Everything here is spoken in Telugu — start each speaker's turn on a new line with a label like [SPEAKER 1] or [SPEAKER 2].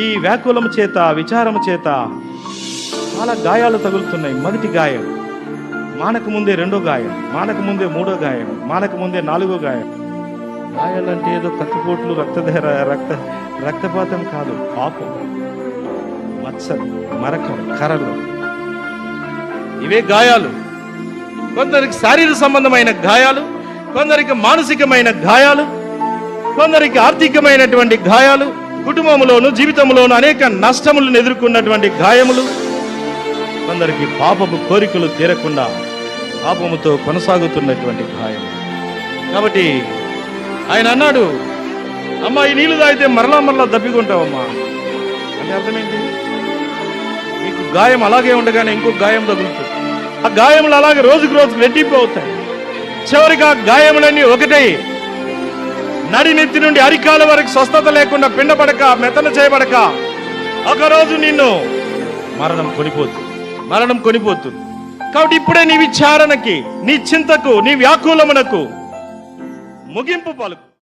[SPEAKER 1] ఈ వ్యాకులము చేత, విచారము చేత చాలా గాయాలు తగులుతున్నాయి. మొదటి గాయం, మానక ముందే రెండో గాయం, మానక ముందే మూడో గాయం, మానక ముందే నాలుగో గాయం. గాయాలంటే ఏదో కత్తిపోట్లు, రక్తపాతం కాదు, పాపం, మత్సరం, మరకం, కరలు, ఇవే గాయాలు. కొందరికి శారీరక సంబంధమైన గాయాలు, కొందరికి మానసికమైన గాయాలు, కొందరికి ఆర్థికమైనటువంటి గాయాలు, కుటుంబంలోను జీవితంలోను అనేక నష్టములను ఎదుర్కొన్నటువంటి గాయములు, కొందరికి పాపపు కోరికలు తీరకుండా పాపముతో కొనసాగుతున్నటువంటి గాయము. కాబట్టి ఆయన అన్నాడు, అమ్మా ఈ నీళ్లు తాగితే మరలా దప్పికొంటావమ్మా అంటే అర్థమేంటి? నీకు గాయం అలాగే ఉండగానే ఇంకొక గాయం తగులుతుంది. ఆ గాయములు అలాగే రోజుకు రోజు రెట్టింపు అవుతాయి. చివరికి ఆ గాయములన్నీ ఒకటై నడినెత్తి నుండి అరికాల వరకు స్వస్థత లేకుండా పిండబడక, మెతన చేయబడక ఒకరోజు నిన్ను మరణం కొనిపోతుంది. కాబట్టి ఇప్పుడే నీ విచారణకి, నీ చింతకు, నీ వ్యాకులమునకు ముగింపు పలుకు.